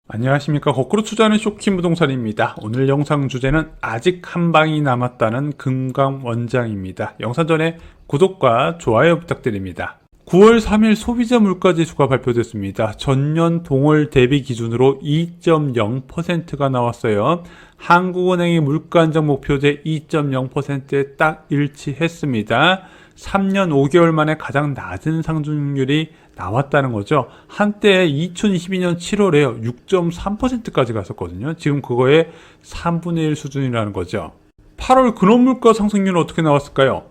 안녕하십니까. 거꾸로 투자하는 쇼킹 부동산입니다. 오늘 영상 주제는 아직 한 방이 남았다는 금감원장입니다. 영상 전에 구독과 좋아요 부탁드립니다. 9월 3일 소비자 물가지수가 발표됐습니다. 전년 동월 대비 기준으로 2.0%가 나왔어요. 한국은행의 물가 안정 목표제 2.0%에 딱 일치했습니다. 3년 5개월 만에 가장 낮은 상승률이 나왔다는 거죠. 한때 2022년 7월에 6.3%까지 갔었거든요. 지금 그거의 3분의 1 수준이라는 거죠. 8월 근원물가 상승률은 어떻게 나왔을까요?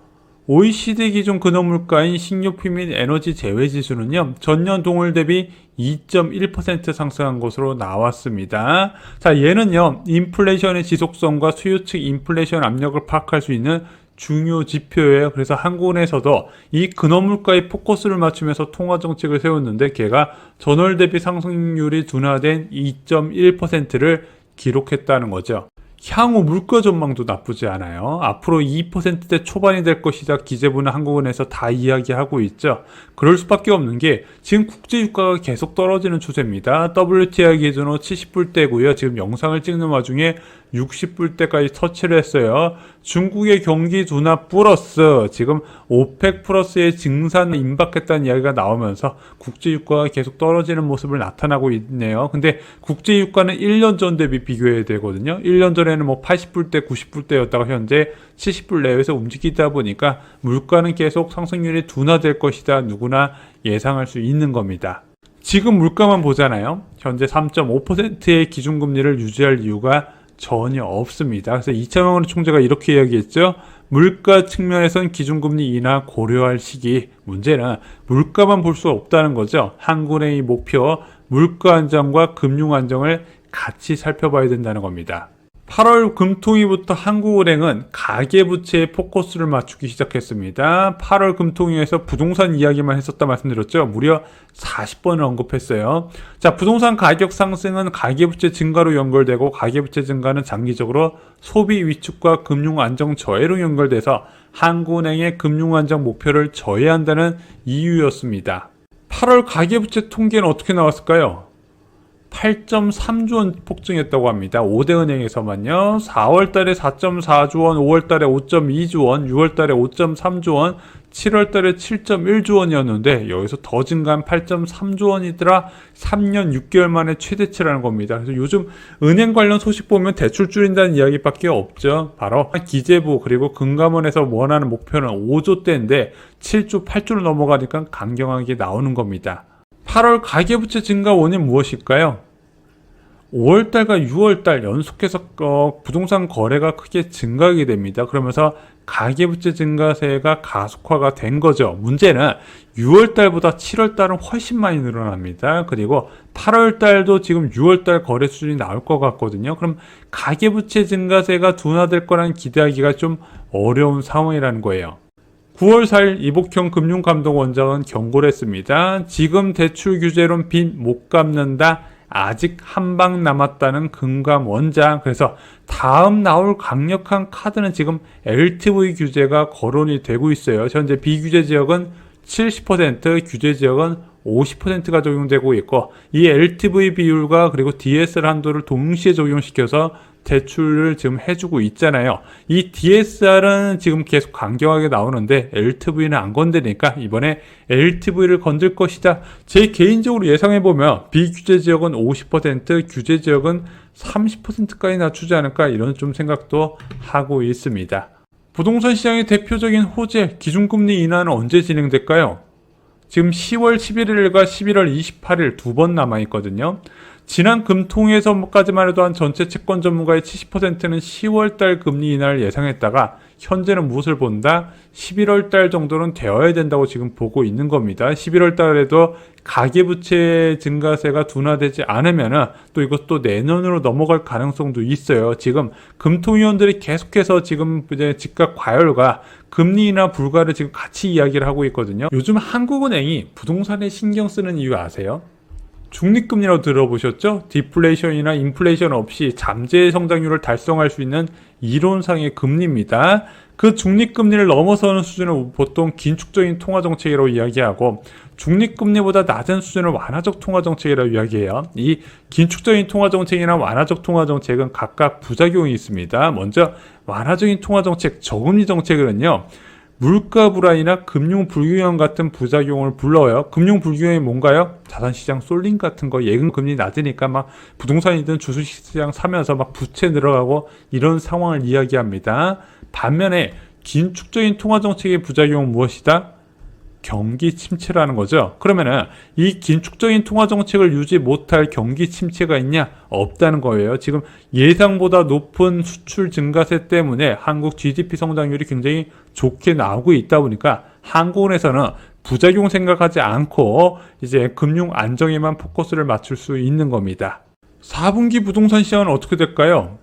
OECD 기준 근원물가인 식료품 및 에너지 제외지수는요, 전년 동월 대비 2.1% 상승한 것으로 나왔습니다. 자, 얘는요, 인플레이션의 지속성과 수요 측 인플레이션 압력을 파악할 수 있는 중요 지표예요. 그래서 한국은행에서도 이 근원물가에 포커스를 맞추면서 통화정책을 세웠는데 걔가 전월 대비 상승률이 둔화된 2.1%를 기록했다는 거죠. 향후 물가 전망도 나쁘지 않아요. 앞으로 2%대 초반이 될 것이다. 기재부는 한국은행에서 다 이야기하고 있죠. 그럴 수밖에 없는 게 지금 국제유가가 계속 떨어지는 추세입니다. WTI 기준으로 70불대고요. 지금 영상을 찍는 와중에 60불대까지 터치를 했어요. 중국의 경기 둔화 플러스 지금 오펙 플러스의 증산 임박했다는 이야기가 나오면서 국제유가가 계속 떨어지는 모습을 나타나고 있네요. 근데 국제유가는 1년 전 대비 비교해야 되거든요. 1년 전에는 뭐 80불대, 90불대였다가 현재 70불 내외에서 움직이다 보니까 물가는 계속 상승률이 둔화될 것이다. 누구나 예상할 수 있는 겁니다. 지금 물가만 보잖아요. 현재 3.5%의 기준금리를 유지할 이유가 전혀 없습니다. 그래서 이창용 총재가 이렇게 이야기했죠. 물가 측면에선 기준금리 인하 고려할 시기. 문제는 물가만 볼 수 없다는 거죠. 한국은행의 목표 물가 안정과 금융 안정을 같이 살펴봐야 된다는 겁니다. 8월 금토일부터 한국은행은 가계부채에 포커스를 맞추기 시작했습니다. 8월 금토일에서 부동산 이야기만 했었다 말씀드렸죠. 무려 40번을 언급했어요. 자, 부동산 가격 상승은 가계부채 증가로 연결되고 가계부채 증가는 장기적으로 소비 위축과 금융 안정 저해로 연결돼서 한국은행의 금융 안정 목표를 저해한다는 이유였습니다. 8월 가계부채 통계는 어떻게 나왔을까요? 8.3조 원 폭증했다고 합니다. 5대 은행에서만요. 4월 달에 4.4조 원, 5월 달에 5.2조 원, 6월 달에 5.3조 원, 7월 달에 7.1조 원이었는데 여기서 더 증가한 8.3조 원이더라. 3년 6개월 만에 최대치라는 겁니다. 그래서 요즘 은행 관련 소식 보면 대출 줄인다는 이야기밖에 없죠. 바로 기재부 그리고 금감원에서 원하는 목표는 5조대인데 7조, 8조로 넘어가니까 강경하게 나오는 겁니다. 8월 가계부채 증가 원인 무엇일까요? 5월달과 6월달 연속해서 부동산 거래가 크게 증가하게 됩니다. 그러면서 가계부채 증가세가 가속화가 된 거죠. 문제는 6월달보다 7월달은 훨씬 많이 늘어납니다. 그리고 8월달도 지금 6월달 거래 수준이 나올 것 같거든요. 그럼 가계부채 증가세가 둔화될 거라는 기대하기가 좀 어려운 상황이라는 거예요. 9월 4일 이복형 금융감독원장은 경고를 했습니다. 지금 대출 규제론 빚 못 갚는다. 아직 한 방 남았다는 금감원장. 그래서 다음 나올 강력한 카드는 지금 LTV 규제가 거론이 되고 있어요. 현재 비규제 지역은 70%, 규제 지역은 50%가 적용되고 있고 이 LTV 비율과 그리고 DSR 한도를 동시에 적용시켜서 대출을 지금 해주고 있잖아요. 이 DSR은 지금 계속 강경하게 나오는데 LTV는 안 건드리니까 이번에 LTV를 건들 것이다. 제 개인적으로 예상해보면 비규제 지역은 50%, 규제 지역은 30%까지 낮추지 않을까 이런 좀 생각도 하고 있습니다. 부동산 시장의 대표적인 호재, 기준금리 인하는 언제 진행될까요? 지금 10월 11일과 11월 28일 두 번 남아있거든요. 지난 금통에서까지만 해도 한 전체 채권 전문가의 70%는 10월달 금리 인하를 예상했다가 현재는 무엇을 본다? 11월달 정도는 되어야 된다고 지금 보고 있는 겁니다. 11월달에도 가계부채 증가세가 둔화되지 않으면 또 이것도 내년으로 넘어갈 가능성도 있어요. 지금 금통위원들이 계속해서 지금 이제 집값 과열과 금리 인하 불가를 지금 같이 이야기를 하고 있거든요. 요즘 한국은행이 부동산에 신경 쓰는 이유 아세요? 중립금리라고 들어보셨죠? 디플레이션이나 인플레이션 없이 잠재 성장률을 달성할 수 있는 이론상의 금리입니다. 그 중립금리를 넘어서는 수준을 보통 긴축적인 통화정책이라고 이야기하고, 중립금리보다 낮은 수준을 완화적 통화정책이라고 이야기해요. 이 긴축적인 통화정책이나 완화적 통화정책은 각각 부작용이 있습니다. 먼저 완화적인 통화정책, 저금리 정책은요, 물가 불안이나 금융 불균형 같은 부작용을 불러요. 금융 불균형이 뭔가요? 자산시장 쏠림 같은 거, 예금 금리 낮으니까 막 부동산이든 주식시장 사면서 막 부채 늘어가고 이런 상황을 이야기합니다. 반면에 긴축적인 통화정책의 부작용은 무엇이다? 경기 침체라는 거죠. 그러면은 이 긴축적인 통화정책을 유지 못할 경기 침체가 있냐? 없다는 거예요. 지금 예상보다 높은 수출 증가세 때문에 한국 GDP 성장률이 굉장히 좋게 나오고 있다 보니까 한국은행에서는 부작용 생각하지 않고 이제 금융 안정에만 포커스를 맞출 수 있는 겁니다. 4분기 부동산 시장은 어떻게 될까요?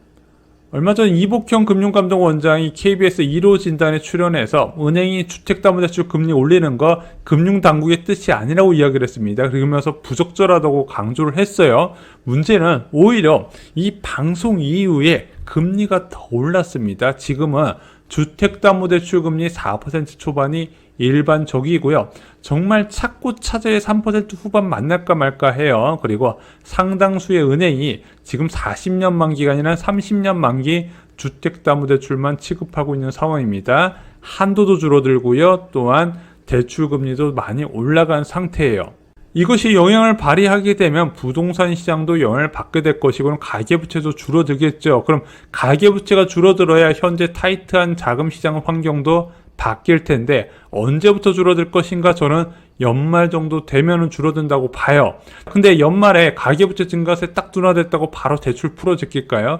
얼마 전 이복형 금융감독원장이 KBS 1호 진단에 출연해서 은행이 주택담보대출 금리 올리는 거 금융당국의 뜻이 아니라고 이야기를 했습니다. 그러면서 부적절하다고 강조를 했어요. 문제는 오히려 이 방송 이후에 금리가 더 올랐습니다. 지금은 주택담보대출 금리 4% 초반이 일반적이고요. 정말 찾고 찾아야 3% 후반 만날까 말까 해요. 그리고 상당수의 은행이 지금 40년 만기가 아니라 30년 만기 주택담보대출만 취급하고 있는 상황입니다. 한도도 줄어들고요. 또한 대출금리도 많이 올라간 상태예요. 이것이 영향을 발휘하게 되면 부동산 시장도 영향을 받게 될 것이고 가계부채도 줄어들겠죠. 그럼 가계부채가 줄어들어야 현재 타이트한 자금시장 환경도 바뀔 텐데 언제부터 줄어들 것인가? 저는 연말 정도 되면은 줄어든다고 봐요. 근데 연말에 가계부채 증가세 딱 둔화됐다고 바로 대출 풀어제낄까요?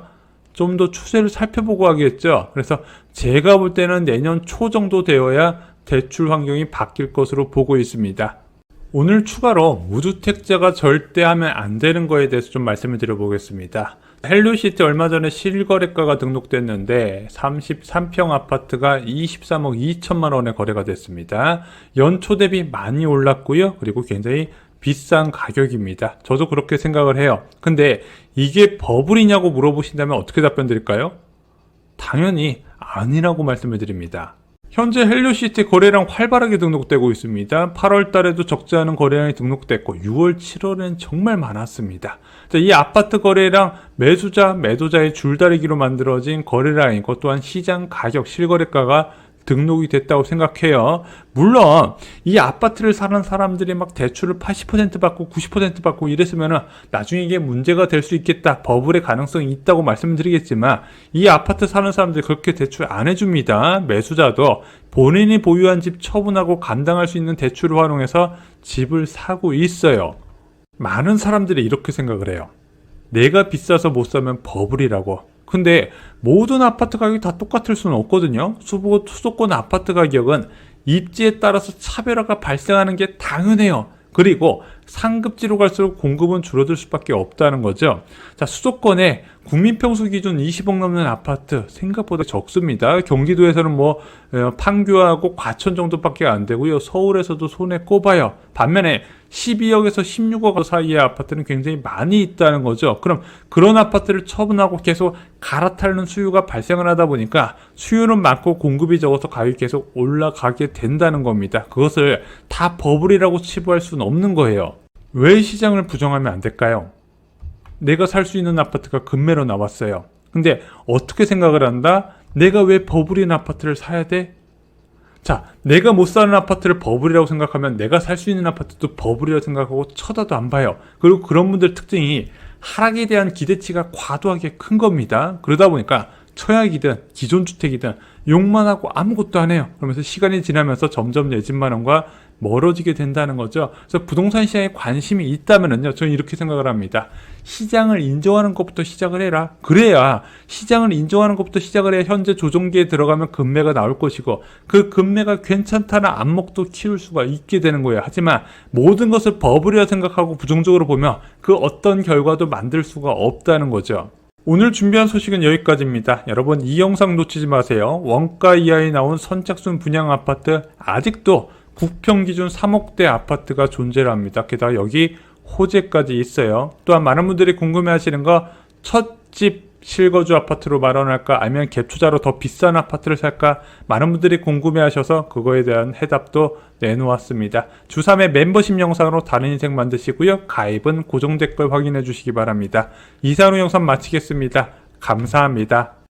좀 더 추세를 살펴보고 하겠죠. 그래서 제가 볼 때는 내년 초 정도 되어야 대출 환경이 바뀔 것으로 보고 있습니다. 오늘 추가로 무주택자가 절대 하면 안 되는 거에 대해서 좀 말씀을 드려보겠습니다. 헬로시티 얼마 전에 실거래가가 등록됐는데 33평 아파트가 23억 2천만 원에 거래가 됐습니다. 연초 대비 많이 올랐고요. 그리고 굉장히 비싼 가격입니다. 저도 그렇게 생각을 해요. 근데 이게 버블이냐고 물어보신다면 어떻게 답변 드릴까요? 당연히 아니라고 말씀을 드립니다. 현재 헬로시티 거래량 활발하게 등록되고 있습니다. 8월 달에도 적지 않은 거래량이 등록됐고 6월, 7월엔 정말 많았습니다. 이 아파트 거래량 매수자, 매도자의 줄다리기로 만들어진 거래량이고 또한 시장 가격, 실거래가가 등록이 됐다고 생각해요. 물론 이 아파트를 사는 사람들이 막 대출을 80% 받고 90% 받고 이랬으면 나중에 이게 문제가 될 수 있겠다, 버블의 가능성이 있다고 말씀드리겠지만 이 아파트 사는 사람들이 그렇게 대출 안 해줍니다. 매수자도 본인이 보유한 집 처분하고 감당할 수 있는 대출을 활용해서 집을 사고 있어요. 많은 사람들이 이렇게 생각을 해요. 내가 비싸서 못 사면 버블이라고. 근데 모든 아파트 가격이 다 똑같을 수는 없거든요. 수도권 아파트 가격은 입지에 따라서 차별화가 발생하는 게 당연해요. 그리고 상급지로 갈수록 공급은 줄어들 수밖에 없다는 거죠. 자, 수도권에 국민평수 기준 20억 넘는 아파트 생각보다 적습니다. 경기도에서는 뭐 판교하고 과천 정도밖에 안 되고요. 서울에서도 손에 꼽아요. 반면에 12억에서 16억 사이의 아파트는 굉장히 많이 있다는 거죠. 그럼 그런 아파트를 처분하고 계속 갈아타는 수요가 발생을 하다 보니까 수요는 많고 공급이 적어서 가격이 계속 올라가게 된다는 겁니다. 그것을 다 버블이라고 치부할 수는 없는 거예요. 왜 시장을 부정하면 안 될까요? 내가 살 수 있는 아파트가 급매로 나왔어요. 근데 어떻게 생각을 한다? 내가 왜 버블인 아파트를 사야 돼? 자, 내가 못 사는 아파트를 버블이라고 생각하면 내가 살 수 있는 아파트도 버블이라고 생각하고 쳐다도 안 봐요. 그리고 그런 분들 특징이 하락에 대한 기대치가 과도하게 큰 겁니다. 그러다 보니까 청약이든 기존 주택이든 욕만 하고 아무것도 안 해요. 그러면서 시간이 지나면서 점점 내 집 마련과 멀어지게 된다는 거죠. 그래서 부동산 시장에 관심이 있다면요, 저는 이렇게 생각을 합니다. 시장을 인정하는 것부터 시작을 해라. 그래야 시장을 인정하는 것부터 시작을 해야 현재 조정기에 들어가면 급매가 나올 것이고 그 급매가 괜찮다는 안목도 키울 수가 있게 되는 거예요. 하지만 모든 것을 버블이라 생각하고 부정적으로 보면 그 어떤 결과도 만들 수가 없다는 거죠. 오늘 준비한 소식은 여기까지입니다. 여러분, 이 영상 놓치지 마세요. 원가 이하에 나온 선착순 분양 아파트, 아직도 국평 기준 3억대 아파트가 존재를 합니다. 게다가 여기 호재까지 있어요. 또한 많은 분들이 궁금해하시는 거 첫 집 실거주 아파트로 마련할까 아니면 갭투자로 더 비싼 아파트를 살까 많은 분들이 궁금해하셔서 그거에 대한 해답도 내놓았습니다. 주3회 멤버십 영상으로 다른 인생 만드시고요. 가입은 고정 댓글 확인해 주시기 바랍니다. 이상으로 영상 마치겠습니다. 감사합니다.